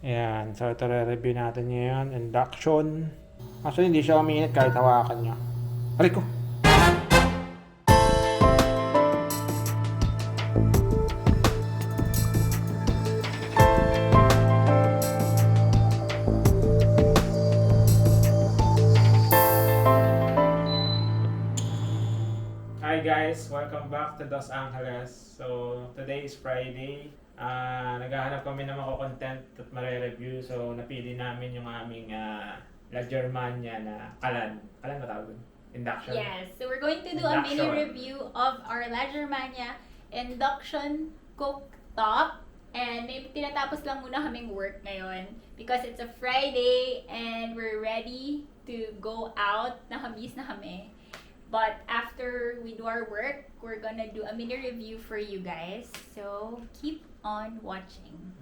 Ayan, so ito re-review natin ngayon, induction. Actually, hindi siya umiinit kahit hawakan nyo. Aray ko! Hi guys, welcome back to Dos Angeles. So, today is Friday. Naghahanap kami ng mga content at mare-review. So, napili namin yung aming La Germania na kalan. Kalan ba tawag dun? Induction. Yes, so we're going to do a mini Induction. review of our La Germania Induction Cooktop. And may tinatapos lang muna kaming work ngayon because it's a Friday and we're ready to go out. Nakabis na kami. But after we do our work, we're gonna do a mini review for you guys. So keep on watching.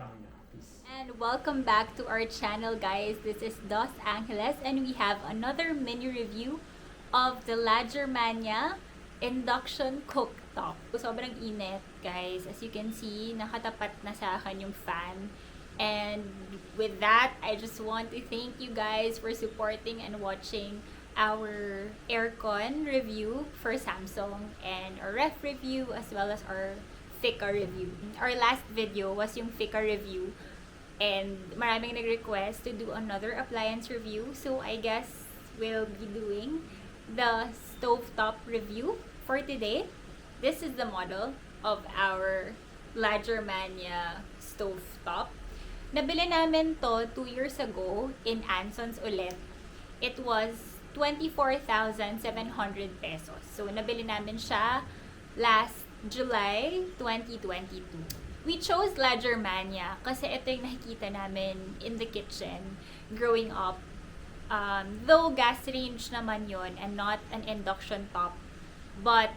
And welcome back to our channel, guys. This is Dos Angeles and we have another mini review of the La Germania Induction Cooktop. Sobrang init, guys. As you can see, nakatapat na sa akin yung fan. And with that, I just want to thank you guys for supporting and watching our aircon review for Samsung and our ref review as well as our Fika review. Our last video was yung Fika review and maraming nag-request to do another appliance review. So I guess we'll be doing the stovetop review for today. This is the model of our La Germania stovetop. Nabili namin to 2 years ago in Anson's ulit. It was 24,700 pesos. So, nabili namin siya last July 2022. We chose La Germania kasi ito yung nakikita namin in the kitchen growing up. Though gas range naman yon and not an induction top, but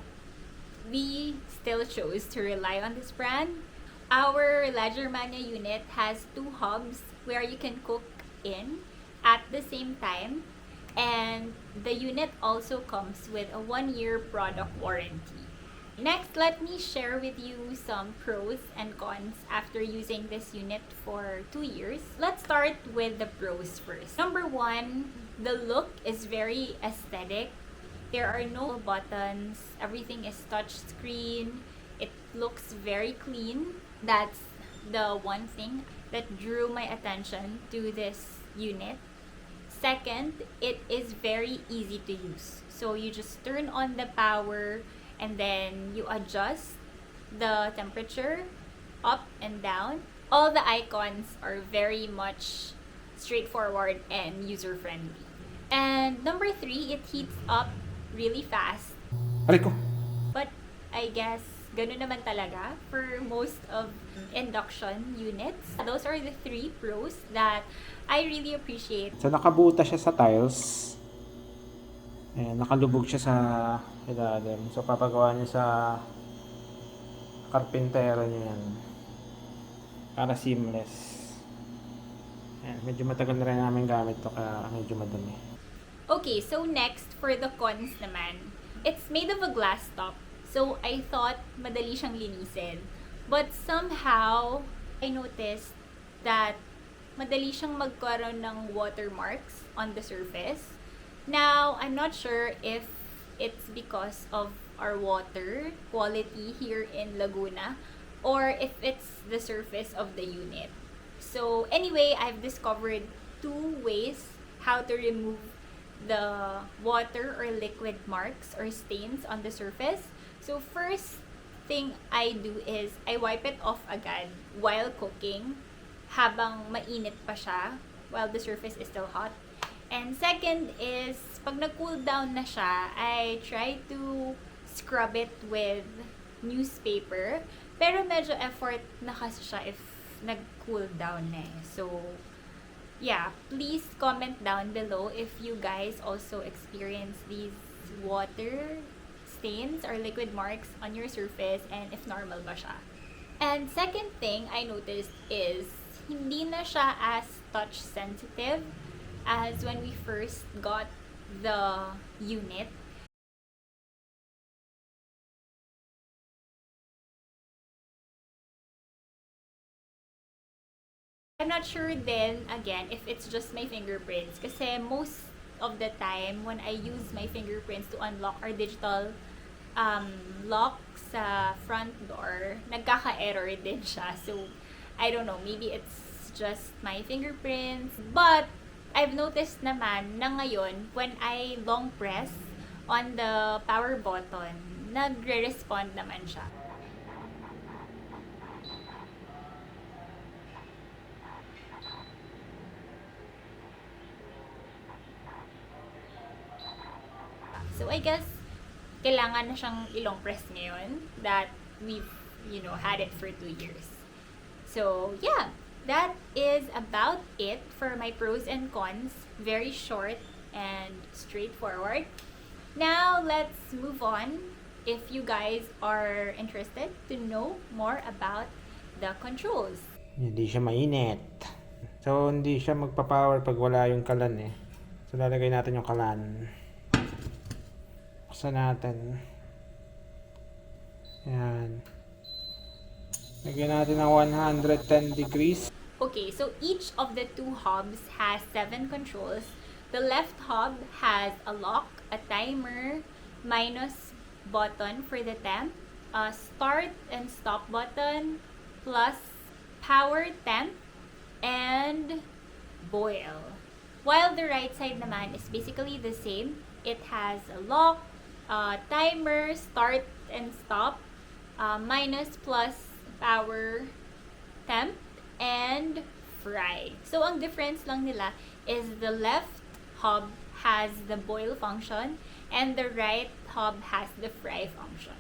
we still chose to rely on this brand. Our La Germania unit has 2 hobs where you can cook in at the same time. And the unit also comes with a 1-year product warranty. Next, let me share with you some pros and cons after using this unit for 2 years. Let's start with the pros first. Number 1, the look is very aesthetic. There are no buttons. Everything is touch screen. It looks very clean. That's the one thing that drew my attention to this unit. Second, it is very easy to use. So you just turn on the power and then you adjust the temperature up and down. All the icons are very much straightforward and user-friendly. And number 3, it heats up really fast. Aray ko! But I guess ganun naman talaga for most of induction units. Those are the 3 pros that I really appreciate. So, nakabuta siya sa tiles. Ayan, nakalubog siya sa ilalim. So, papagawa niya sa karpintero niya yan. Para seamless. Ayan, medyo matagal na rin namin gamit to kaya medyo madumi. Okay, so next for the cons naman. It's made of a glass top. So, I thought madali siyang linisin. But somehow, I noticed that madali siyang magkaroon ng watermarks on the surface. Now, I'm not sure if it's because of our water quality here in Laguna or if it's the surface of the unit. So, anyway, I've discovered 2 ways how to remove the water or liquid marks or stains on the surface. So, first thing I do is I wipe it off agad while cooking habang mainit pa siya while the surface is still hot. And second is, pag nag-cool down na siya, I try to scrub it with newspaper. Pero medyo effort na kasi siya if nag-cool down na eh. So, yeah, please comment down below if you guys also experience these water stains or liquid marks on your surface and if normal ba siya. And second thing I noticed is hindi na siya as touch sensitive as when we first got the unit. I'm not sure then, again, if it's just my fingerprints. Kasi most of the time, when I use my fingerprints to unlock our digital lock sa front door, nagkaka-error din siya. So, I don't know, maybe it's just my fingerprints. But, I've noticed naman na ngayon, when I long press on the power button, nagre-respond naman siya. So, I guess, kailangan na siyang ilong press ngayon that we've, had it for 2 years. So, yeah, that is about it for my pros and cons. Very short and straightforward. Now, let's move on. If you guys are interested to know more about the controls. Hindi siya mainit. So, hindi siya magpa-power pag wala yung kalan eh. So, lalagay natin yung kalan. Buksan natin. Yan. Lagyan natin ng 110 degrees. Okay, so each of the two hobs has 7 controls. The left hob has a lock, a timer, minus button for the temp, a start and stop button, plus power temp, and boil. While the right side naman is basically the same. It has a lock, timer, start and stop, minus plus power temp, and fry. So, ang difference lang nila is the left hob has the boil function and the right hob has the fry function.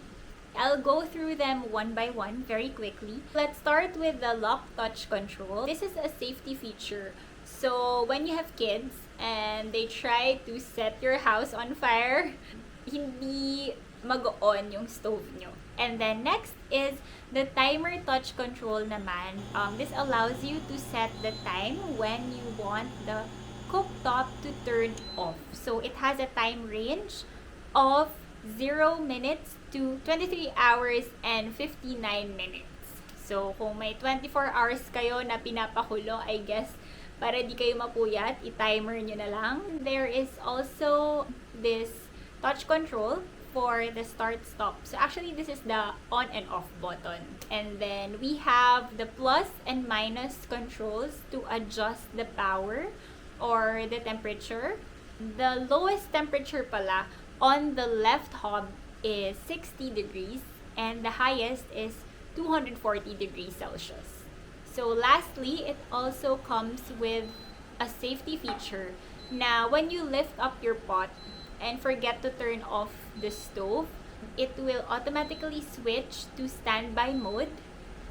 I'll go through them one by one very quickly. Let's start with the lock touch control. This is a safety feature. So, when you have kids and they try to set your house on fire, hindi mag-on yung stove nyo. And then next is the timer touch control naman. This allows you to set the time when you want the cooktop to turn off. So it has a time range of 0 minutes to 23 hours and 59 minutes. So kung may 24 hours kayo na pinapakulo, I guess para di kayo mapuyat, i-timer nyo na lang. There is also this touch control for the start-stop. So actually, this is the on and off button. And then we have the plus and minus controls to adjust the power or the temperature. The lowest temperature pala on the left hob is 60 degrees and the highest is 240 degrees Celsius. So lastly, it also comes with a safety feature. Now, when you lift up your pot and forget to turn off the stove, it will automatically switch to standby mode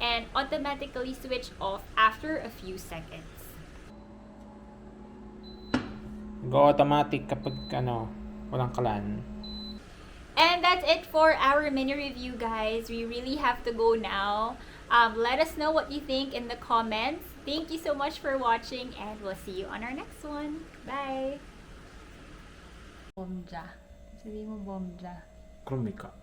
and automatically switch off after a few seconds. Go automatic kapag walang kalan. And that's it for our mini review, guys. We really have to go now. Let us know what you think in the comments. Thank you so much for watching and we'll see you on our next one. Bye! Bomja. Sabihin mo bomja. Krumika.